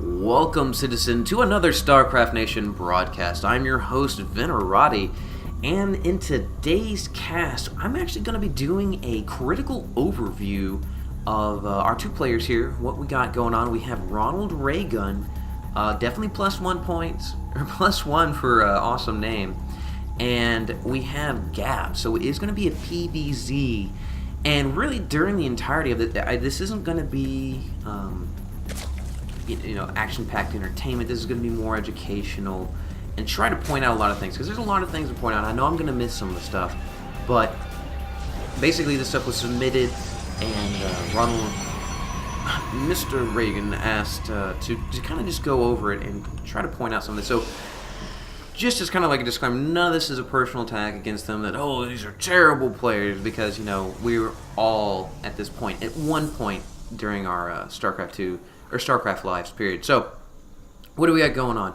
Welcome, citizen, to another Starcraft Nation broadcast. I'm your host, Venerati, and in today's cast, I'm actually going to be doing a critical overview of our two players here. What we got going on, we have Ronald Raygun, definitely +1 points, or +1 for awesome name, and we have Gab, so it is going to be a PvZ, and really during the entirety of it, this isn't going to be action-packed entertainment. This is going to be more educational and try to point out a lot of things, because there's a lot of things to point out. I know I'm going to miss some of the stuff, but basically this stuff was submitted, and Mr. Reagan asked to kind of just go over it and try to point out some of this. So just as kind of like a disclaimer, none of this is a personal attack against them, that, oh, these are terrible players, because, we were all, at this point, at one point during our StarCraft 2, or StarCraft Lives period. So, what do we got going on?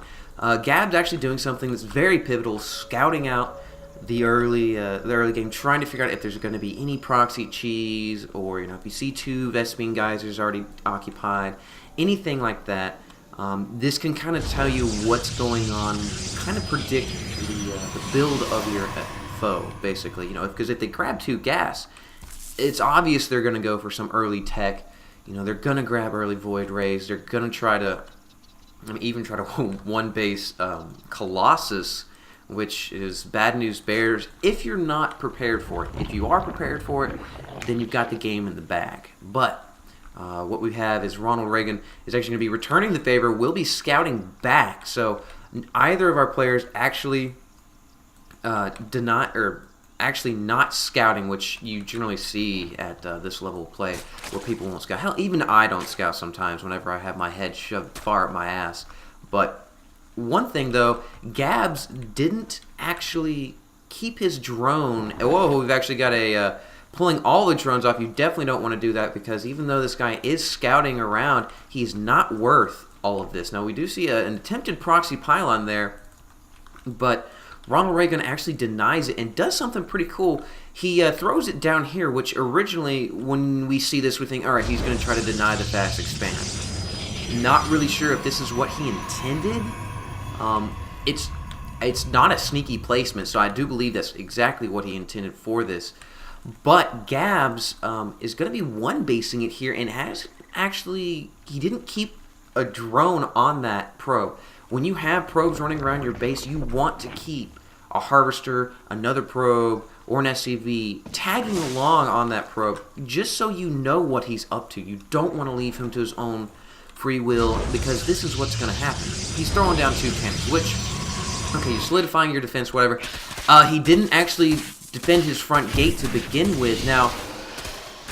Gab's actually doing something that's very pivotal, scouting out the early game, trying to figure out if there's going to be any proxy cheese, or if you see two Vespene geysers already occupied, anything like that. This can kind of tell you what's going on, kind of predict the build of your foe, basically. Because if they grab two gas, it's obvious they're going to go for some early tech. They're going to grab early Void Rays. They're going to try to, even try to one base Colossus, which is bad news bears if you're not prepared for it. If you are prepared for it, then you've got the game in the bag. But what we have is Ronald Reagan is actually going to be returning the favor. We'll be scouting back. So either of our players actually actually not scouting, which you generally see at this level of play, where people won't scout. Hell, even I don't scout sometimes whenever I have my head shoved far up my ass. But one thing, though, Gabs didn't actually keep his drone. Whoa, we've actually got a pulling all the drones off. You definitely don't want to do that, because even though this guy is scouting around, he's not worth all of this. Now, we do see an attempted proxy pylon there, but Ronald Reagan actually denies it and does something pretty cool. He throws it down here, which originally, when we see this, we think, all right, he's going to try to deny the fast expand. Not really sure if this is what he intended. It's not a sneaky placement, so I do believe that's exactly what he intended for this. But Gabs is going to be one-basing it here, and he didn't keep a drone on that probe. When you have probes running around your base, you want to keep a harvester, another probe, or an SCV tagging along on that probe, just so you know what he's up to. You don't want to leave him to his own free will, because this is what's going to happen. He's throwing down two cannons, which, okay, you're solidifying your defense, whatever. He didn't actually defend his front gate to begin with. Now,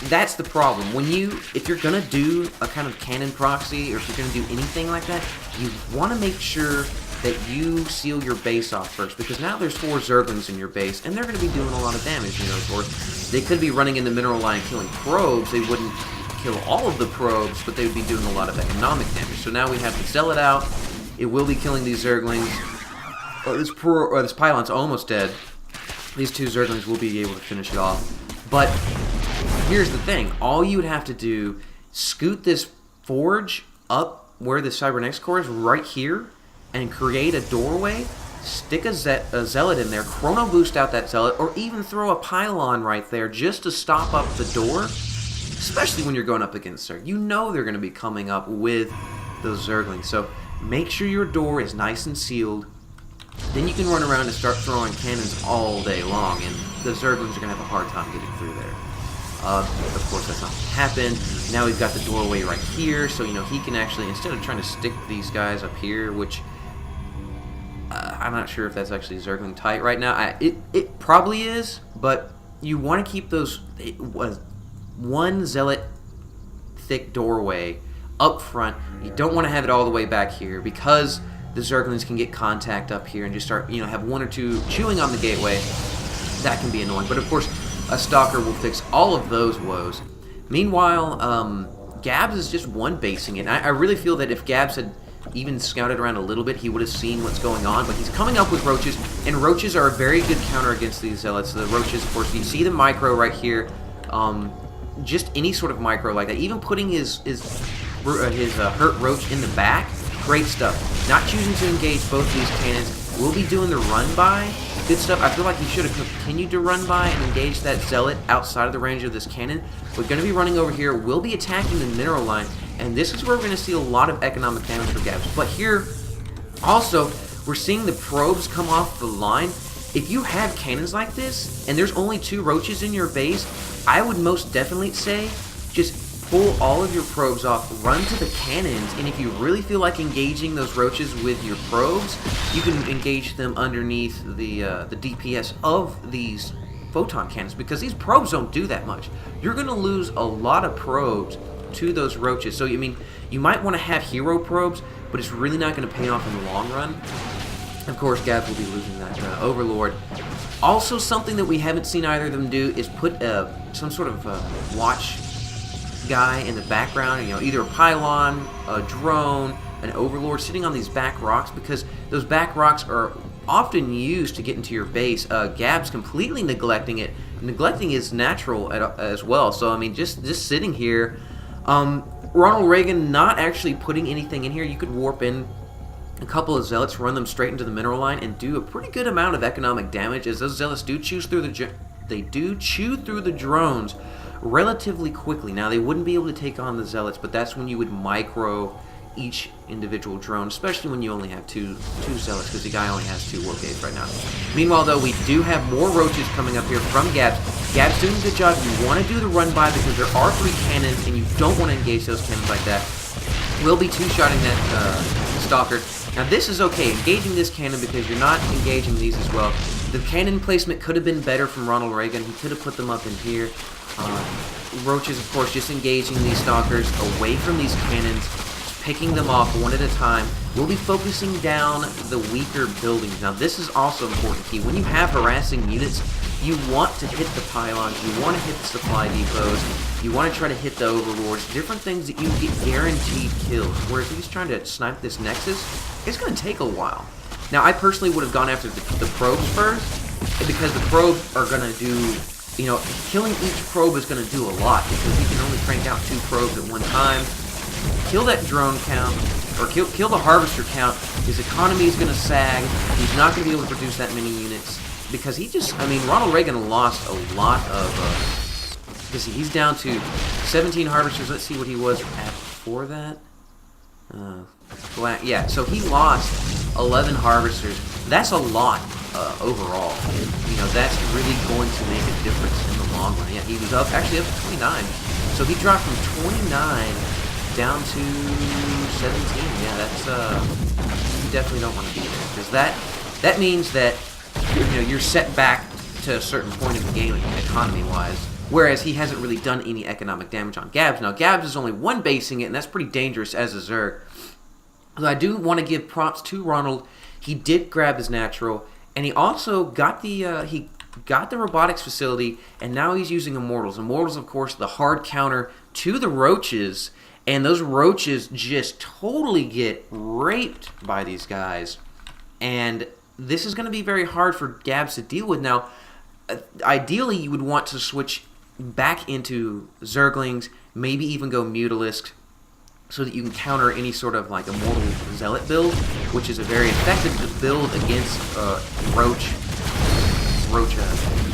that's the problem. If you're going to do a kind of cannon proxy, or if you're going to do anything like that, you want to make sure that you seal your base off first, because now there's 4 Zerglings in your base, and they're going to be doing a lot of damage. Of course, they could be running in the mineral line killing probes. They wouldn't kill all of the probes, but they would be doing a lot of economic damage. So now we have to sell it out. It will be killing these Zerglings. This pylon's almost dead. These 2 Zerglings will be able to finish it off. But here's the thing. All you would have to do, scoot this forge up where the Cybernetics core is, right here, and create a doorway, stick a zealot in there, chrono boost out that zealot, or even throw a pylon right there just to stop up the door, especially when you're going up against Zerg. You know they're going to be coming up with those Zerglings. So make sure your door is nice and sealed. Then you can run around and start throwing cannons all day long, and the Zerglings are going to have a hard time getting through there. Of course, that's not going to happen. Now we've got the doorway right here, so he can actually, instead of trying to stick these guys up here, which I'm not sure if that's actually Zergling tight right now. It probably is, but you want to keep those one zealot thick doorway up front. You don't want to have it all the way back here, because the Zerglings can get contact up here and just start, have 1 or 2 chewing on the gateway. That can be annoying, but of course, a Stalker will fix all of those woes. Meanwhile, Gabs is just one-basing it. I really feel that if Gabs had even scouted around a little bit, he would have seen what's going on, but he's coming up with Roaches, and Roaches are a very good counter against these Zealots. The Roaches, of course, you see the micro right here. Just any sort of micro like that, even putting his hurt Roach in the back, Great stuff. Not choosing to engage both these cannons. We'll be doing the run-by. Good stuff. I feel like he should have continued to run by and engage that zealot outside of the range of this cannon. We're going to be running over here. We'll be attacking the mineral line, and this is where we're going to see a lot of economic damage for Gabs. But here, also, we're seeing the probes come off the line. If you have cannons like this, and there's only 2 roaches in your base, I would most definitely say just pull all of your probes off, run to the cannons, and if you really feel like engaging those roaches with your probes, you can engage them underneath the DPS of these photon cannons, because these probes don't do that much. You're going to lose a lot of probes to those roaches. So, I mean, you might want to have hero probes, but it's really not going to pay off in the long run. Of course, Gabs will be losing that Overlord. Also, something that we haven't seen either of them do is put some sort of watch guy in the background, you know, either a pylon, a drone, an overlord sitting on these back rocks, because those back rocks are often used to get into your base. Gab's completely neglecting it. Neglecting is natural as well. So I mean, just sitting here, Ronald Reagan not actually putting anything in here. You could warp in a couple of zealots, run them straight into the mineral line, and do a pretty good amount of economic damage, as those zealots do chew through the drones relatively quickly. Now, they wouldn't be able to take on the zealots, but that's when you would micro each individual drone, especially when you only have two zealots, because the guy only has 2 warp gates right now. Meanwhile, though, we do have more roaches coming up here from Gabs. Gabs doing a good job. You want to do the run-by because there are 3 cannons, and you don't want to engage those cannons like that. We'll be 2-shotting that Stalker. Now, this is okay, engaging this cannon, because you're not engaging these as well. The cannon placement could have been better from Ronald Reagan. He could have put them up in here. Roaches, of course, just engaging these stalkers away from these cannons, picking them off one at a time. We'll be focusing down the weaker buildings. Now, this is also important key. When you have harassing units, you want to hit the pylons, you want to hit the supply depots, you want to try to hit the overlords, different things that you get guaranteed kills. Whereas if he's trying to snipe this Nexus, it's going to take a while. Now, I personally would have gone after the probes first, because the probes are going to do, you know, killing each probe is going to do a lot, because he can only crank out 2 probes at one time. Kill that drone count, or kill the harvester count. His economy is going to sag. He's not going to be able to produce that many units, because he just, I mean, Ronald Reagan lost a lot of, he's down to 17 harvesters. Let's see what he was at before that. Yeah, so he lost 11 harvesters. That's a lot overall. You know, that's really going to make a difference in the long run. Yeah, he was actually up to 29. So he dropped from 29 down to 17. Yeah, that's you definitely don't want to be there, because that means that, you know, you're set back to a certain point in the game economy-wise. Whereas he hasn't really done any economic damage on Gabs. Now, Gabs is only 1 basing it, and that's pretty dangerous as a Zerg. So I do want to give props to Ronald. He did grab his natural, and he also got the robotics facility, and now he's using Immortals. Immortals, of course, the hard counter to the roaches, and those roaches just totally get raped by these guys. And this is going to be very hard for Gabs to deal with. Now, ideally, you would want to switch back into Zerglings, maybe even go Mutalisks, so that you can counter any sort of like Immortal Zealot build, which is a very effective build against Roach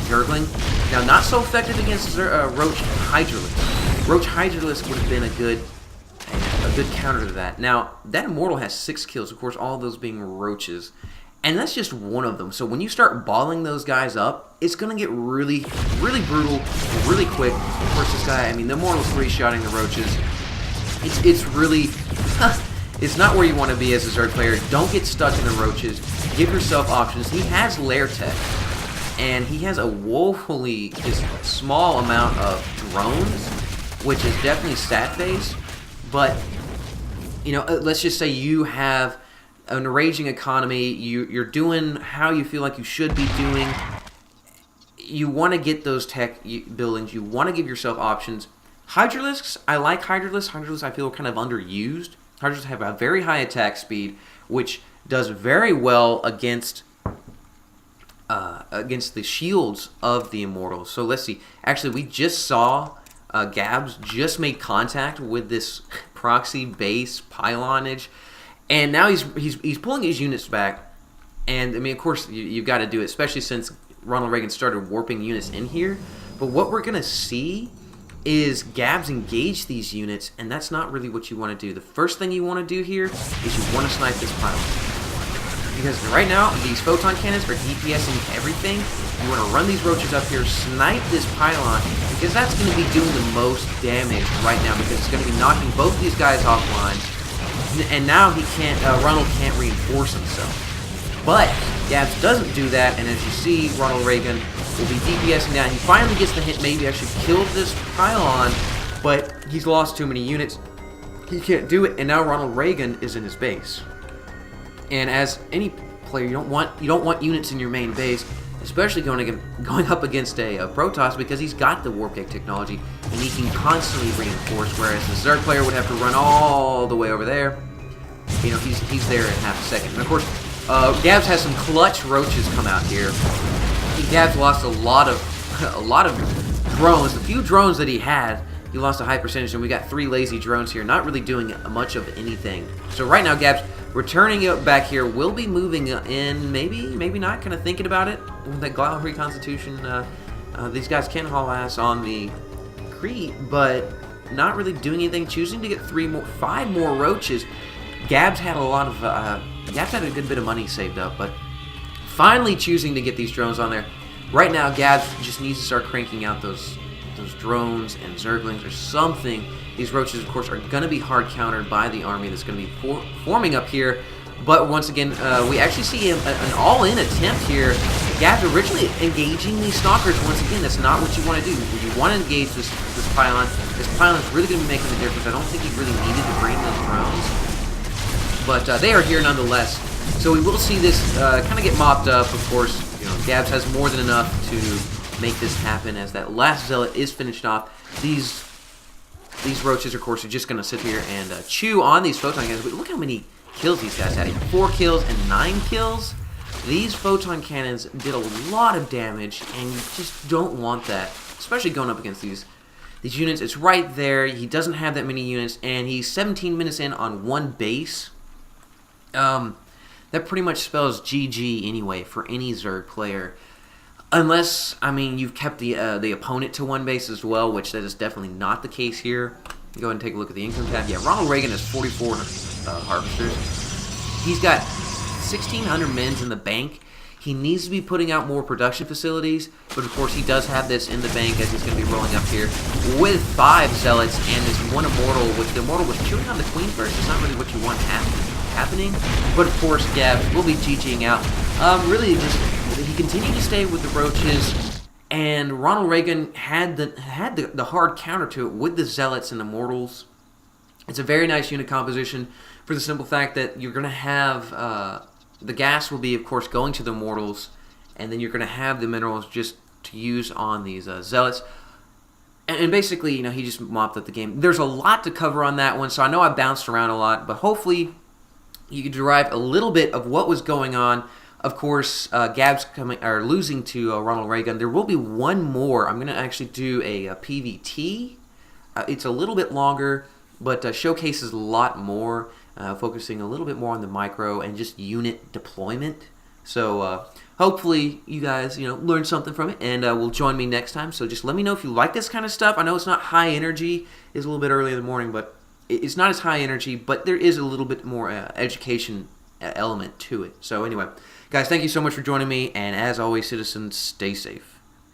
Zergling. Now, not so effective against Roach Hydralisk. Roach Hydralisk would have been a good counter to that. Now, that Immortal has 6 kills, of course, all of those being Roaches. And that's just one of them. So when you start balling those guys up, it's going to get really, really brutal, really quick. Of course, this guy, I mean, the Immortal's 3-shotting the Roaches. It's really, it's not where you want to be as a Zerg player. Don't get stuck in the Roaches. Give yourself options. He has Lair Tech, and he has a woefully just small amount of drones, which is definitely stat-based. But, you know, let's just say you have an raging economy, you're doing how you feel like you should be doing. You want to get those tech buildings. You want to give yourself options. Hydralisks, I like Hydralisks. Hydralisks I feel kind of underused. Hydralisks have a very high attack speed, which does very well against the shields of the Immortals. So let's see. Actually, we just saw Gabs just made contact with this proxy base pylonage, And now he's pulling his units back, and I mean, of course, you've got to do it, especially since Ronald Reagan started warping units in here. But what we're gonna see is Gabs engage these units, and that's not really what you want to do. The first thing you want to do here is you want to snipe this pylon, because right now these photon cannons are DPSing everything. You want to run these roaches up here, snipe this pylon, because that's going to be doing the most damage right now, because it's going to be knocking both these guys offline. And now Ronald can't reinforce himself. But Gabs doesn't do that, and as you see, Ronald Reagan will be DPSing down. He finally gets the hint, maybe I should kill this pylon, but he's lost too many units. He can't do it, and now Ronald Reagan is in his base. And as any player, you don't want units in your main base, especially going up against a Protoss, because he's got the Warp Gate technology, and he can constantly reinforce, whereas the Zerg player would have to run all the way over there. You know, he's there in half a second. And of course, Gabs has some clutch roaches come out here. Gabs lost a lot of drones. The few drones that he had, he lost a high percentage, and we got 3 lazy drones here, not really doing much of anything. So right now, Gabs returning it back here, will be moving in, maybe not, kind of thinking about it. With that Glau Reconstitution, these guys can haul ass on the creep, but not really doing anything, choosing to get 5 more roaches. Gabs had Gabs had a good bit of money saved up, but finally choosing to get these drones on there. Right now, Gabs just needs to start cranking out those drones and Zerglings or something. These roaches, of course, are going to be hard countered by the army that's going to be forming up here. But once again, we actually see an all-in attempt here. Gabs originally engaging these stalkers. Once again, that's not what you want to do. You want to engage this pylon. This pylon's really going to be making the difference. I don't think he really needed to bring those drones, but they are here nonetheless. So we will see this kind of get mopped up. Of course, you know, Gabs has more than enough to make this happen, as that last zealot is finished off. These roaches, of course, are just going to sit here and chew on these photon cannons. But look how many kills these guys had. 4 kills and 9 kills. These photon cannons did a lot of damage, and you just don't want that, especially going up against these units. It's right there. He doesn't have that many units, and he's 17 minutes in on 1 base. That pretty much spells GG anyway for any Zerg player. Unless, I mean, you've kept the opponent to 1 base as well, which that is definitely not the case here. Go ahead and take a look at the income tab. Yeah, Ronald Reagan has 44 harvesters. He's got 1,600 mins in the bank. He needs to be putting out more production facilities, but of course he does have this in the bank, as he's going to be rolling up here with 5 zealots and this 1 immortal. With the immortal was chewing on the queen first. It's not really what you want happening, but of course Gabs will be GGing out. Really, he continued to stay with the roaches, and Ronald Reagan had the hard counter to it with the zealots and immortals. It's a very nice unit composition for the simple fact that you're going to have the gas will be, of course, going to the immortals, and then you're going to have the minerals just to use on these zealots. And basically, you know, he just mopped up the game. There's a lot to cover on that one, so I know I bounced around a lot, but hopefully you can derive a little bit of what was going on. Of course, Gabs losing to Ronald Reagan. There will be 1 more. I'm going to actually do a PvT. It's a little bit longer, but showcases a lot more, focusing a little bit more on the micro and just unit deployment. So hopefully you guys, learn something from it, and will join me next time. So just let me know if you like this kind of stuff. I know it's not high energy. It's a little bit early in the morning, but it's not as high energy, but there is a little bit more education element to it. So anyway, guys, thank you so much for joining me, and as always, citizens, stay safe.